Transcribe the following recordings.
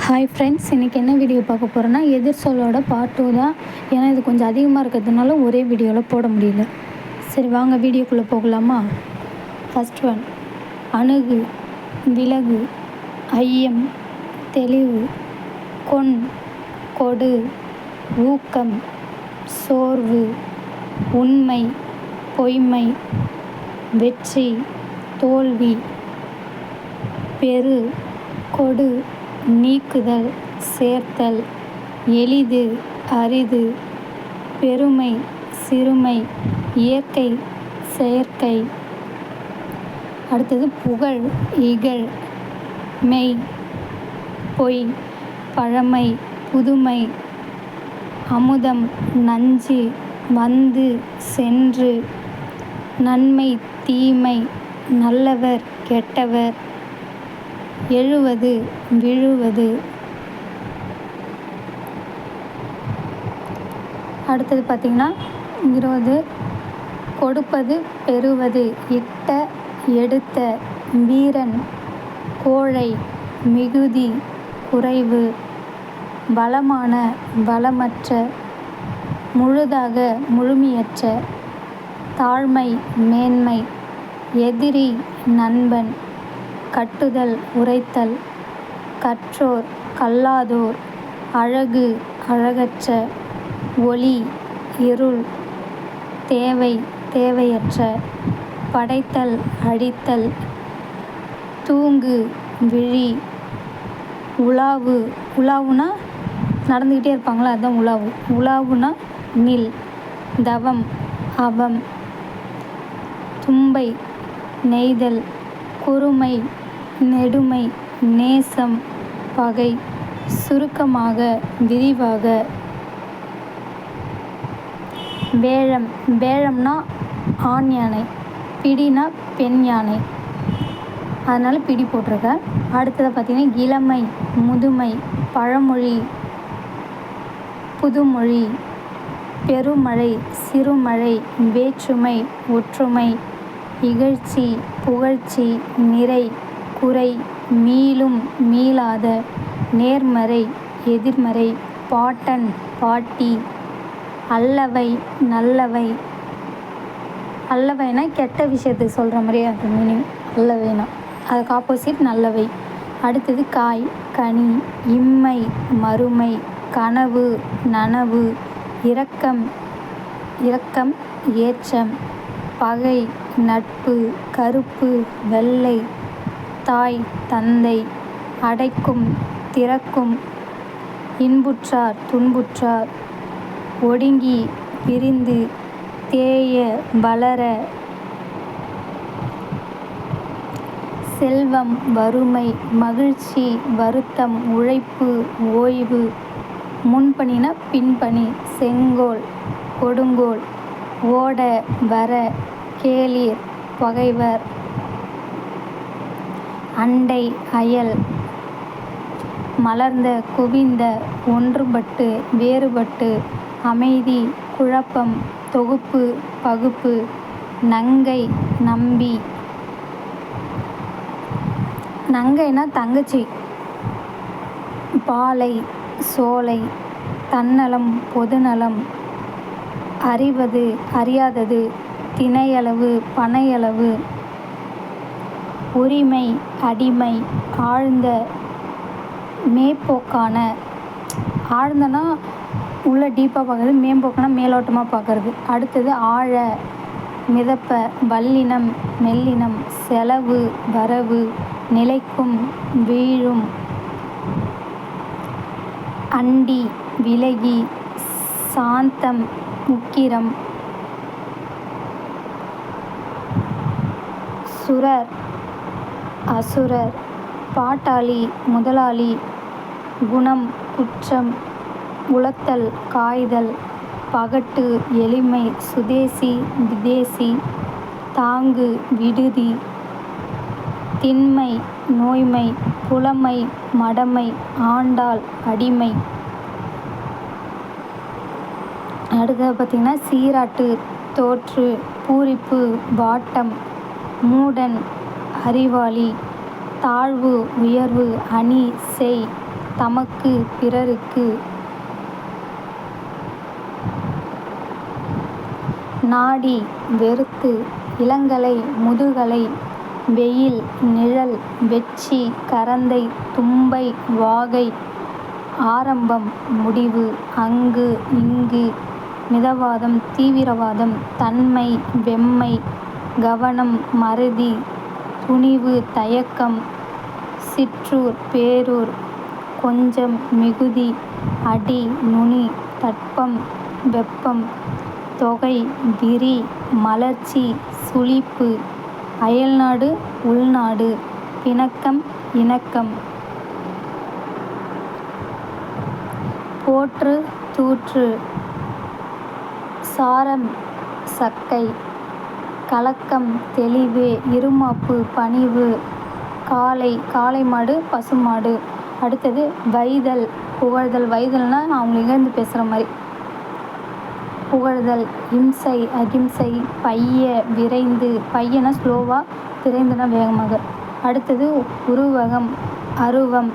Hi friends, இன்றைக்கி என்ன video பார்க்க போகிறோன்னா எதிர் சொல்லோட பார்ட் 2 தான். ஏன்னா இது கொஞ்சம் அதிகமாக இருக்கிறதுனால ஒரே வீடியோவில் போட முடியல. சரி வாங்க வீடியோக்குள்ளே போகலாமா. ஃபஸ்ட் ஒன், அணுகு, விலகு, ஐயம், தெளிவு, கொன், கொடு, ஊக்கம், சோர்வு, உண்மை, பொய்மை, வெற்றி, தோல்வி, பெரு, கொடு, நீக்குதல், சேர்த்தல், எளிது, அரிது, பெருமை, சிறுமை, இயற்கை, செயற்கை. அடுத்தது புகழ், இகழ், மெய், பொய், பழமை, புதுமை, அமுதம், நஞ்சு, வந்து, சென்று, நன்மை, தீமை, நல்லவர், கெட்டவர், எழுவது, விழுவது. அடுத்தது பார்த்திங்கன்னா 20, கொடுப்பது, பெறுவது, இட்ட, எடுத்த, வீரன், கோழை, மிகுதி, குறைவு, பலமான, பலமற்ற, முழுதாக, முழுமையற்ற, தாழ்மை, மேன்மை, எதிரி, நண்பன், கட்டுதல், உரைத்தல், கற்றோர், கல்லாதோர், அழகு, அழகற்ற, ஒளி, இருள், தேவை, தேவையற்ற, படைத்தல், அழித்தல், தூங்கு, விழி, உலாவு, உலாவுனா நடந்துக்கிட்டே இருப்பாங்களா அதுதான் உலாவு, உலாவுனா நில், தவம், அவம், தும்பை, நெய்தல், குறுமை, நெடுமை, நேசம், பகை, சுருக்கமாக, விரிவாக. வேழம், வேழம்னா ஆண் யானை, பிடினா பெண் யானை, அதனால் பிடி போட்டிருக்கேன். அடுத்தது பார்த்திங்கன்னா இளமை, முதுமை, பழமொழி, புதுமொழி, பெருமழை, சிறுமழை, வேற்றுமை, ஒற்றுமை, இகழ்ச்சி, புகழ்ச்சி, நிறை, குறை, மீளும், மீளாத, நேர்மறை, எதிர்மறை, பாட்டன், பாட்டி, அல்லவை, நல்லவை. அல்லவைனா கெட்ட விஷயத்துக்கு சொல்கிற மாதிரியே அது மீனிங். அல்லவைனா அதுக்கு ஆப்போசிட் நல்லவை. அடுத்தது காய், கனி, இம்மை, மறுமை, கனவு, நனவு, இரக்கம், இரக்கம், ஏற்றம், பகை, நட்பு, கருப்பு, வெள்ளை, தாய், தந்தை, அடைக்கும், திறக்கும், இன்புற்றார், துன்புற்றார், ஒடுங்கி, பிரிந்து, தேய, வளர, செல்வம், வறுமை, மகிழ்ச்சி, வருத்தம், உழைப்பு, ஓய்வு, முன்பணினா பின்பணி, செங்கோல், கொடுங்கோல், ஓட, வர, கேளீர், பகைவர், அண்டை, அயல், மலர்ந்த, குவிந்த, ஒன்றுபட்டு, வேறுபட்டு, அமைதி, குழப்பம், தொகுப்பு, பகுப்பு, நங்கை, நம்பி. நங்கைனா தங்கச்சி. பாலை, சோலை, தன்னலம், பொதுநலம், அறிவது, அறியாதது, தினையளவு, பனையளவு, உரிமை, அடிமை, ஆழ்ந்த, மேம்போக்கான. ஆழ்ந்தனா உள்ள டீப்பாக பார்க்குறது, மேம்போக்கான மேலோட்டமாக பார்க்குறது. அடுத்தது ஆழ, மிதப்ப, வல்லினம், மெல்லினம், செலவு, வரவு, நிலைக்கும், வீழும், அண்டி, விலகி, சாந்தம், உக்கிரம், சுரர், அசுரர், பாட்டாளி, முதலாளி, குணம், குற்றம், உளத்தல், காய்தல், பகட்டு, எளிமை, சுதேசி, விதேசி, தாங்கு, விடுதி, திண்மை, நோய்மை, புலமை, மடமை, ஆண்டாள், அடிமை. அடுத்தது பார்த்திங்கன்னா சீராட்டு, தோற்று, பூரிப்பு, வாட்டம், மூடன், அறிவாளி, தாழ்வு, உயர்வு, அணி, செய், தமக்கு பிறருக்கு. நாடி வெறுத்து. இளங்கலை முதுகலை வெயில் நிழல் வெச்சி கரந்தை தும்பை வாகை ஆரம்பம் முடிவு அங்கு இங்கு மிதவாதம் தீவிரவாதம் தன்மை வெம்மை கவனம் மறதி துணிவு தயக்கம் சிற்றூர் பேரூர் கொஞ்சம் மிகுதி அடி நுனி தட்பம் வெப்பம் தொகை விரி மலர்ச்சி சுளிப்பு அயல்நாடு உள்நாடு பிணக்கம் இணக்கம் போற்று தூற்று சாரம் சக்கை கலக்கம் தெளிவு இருமாப்பு பணிவு காளை மாடு பசுமாடு. அடுத்தது வைதல் புகழ்தல். வைதல்னால் அவங்க இங்கேருந்து பேசுகிற மாதிரி. புகழ்தல் இம்சை அகிம்சை பைய விரைந்து. பையனா ஸ்லோவாக, விரைந்துனா வேகமாக. அடுத்தது உருவகம் அருவம்.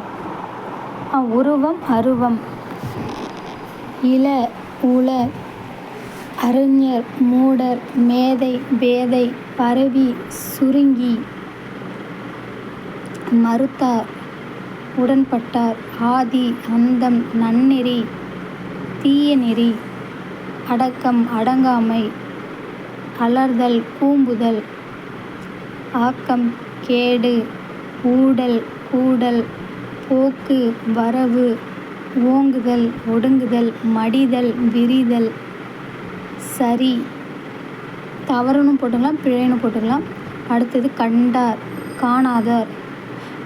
உருவம் அருவம். இள உள அறிஞர் மூடர் மேதை பேதை பரவி சுருங்கி மறுத்தார் உடன்பட்டார் ஆதி அந்தம் நன்னெறி தீய நெறி அடக்கம் அடங்காமை அலர்தல் கூம்புதல் ஆக்கம் கேடு ஊடல் கூடல் போக்கு வரவு ஓங்குதல் ஒடுங்குதல் மடிதல் விரிதல் சரி. தவறுன்னு போட்டுக்கலாம், பிழைன்னு போட்டுக்கலாம். அடுத்தது கண்டார் காணாதார்.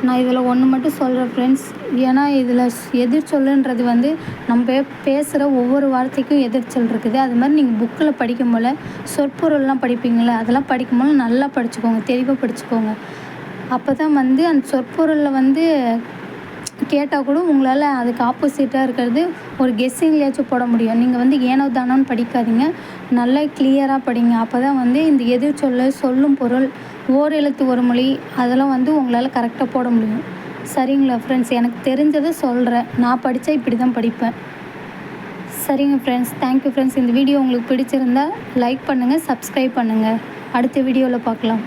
நான் இதில் ஒன்று மட்டும் சொல்கிறேன் ஃப்ரெண்ட்ஸ். ஏன்னா இதில் எதிர்ச்சொல்லுன்றது வந்து நம்ம பேசுகிற ஒவ்வொரு வார்த்தைக்கும் எதிர்ச்சொல் இருக்குது. அது மாதிரி நீங்கள் புக்கில் படிக்கும் போல் சொற்பொருள்லாம் படிப்பீங்களே, அதெல்லாம் படிக்கும்போது நல்லா படிச்சுக்கோங்க, தெளிவாக படிச்சுக்கோங்க. அப்போ தான் வந்து அந்த சொற்பொருளில் வந்து கேட்டால் கூட உங்களால் அதுக்கு ஆப்போசிட்டாக இருக்கிறது ஒரு கெஸ்ஸிங்லேயாச்சும் போட முடியும். நீங்கள் வந்து ஏனோ தானோன்னு படிக்காதீங்க, நல்லா கிளியராக படிங்க. அப்போ தான் வந்து இந்த எதிர்ச்சொல் சொல்லும் பொருள் ஓரெழுத்து ஒரு மொழி அதெல்லாம் வந்து உங்களால் கரெக்டாக போட முடியும். சரிங்களா ஃப்ரெண்ட்ஸ்? எனக்கு தெரிஞ்சதை சொல்கிறேன். நான் படித்தா இப்படி தான் படிப்பேன். சரிங்க ஃப்ரெண்ட்ஸ், தேங்க்யூ ஃப்ரெண்ட்ஸ். இந்த வீடியோ உங்களுக்கு பிடிச்சிருந்தா லைக் பண்ணுங்கள், சப்ஸ்கிரைப் பண்ணுங்கள். அடுத்த வீடியோவில் பார்க்கலாம்.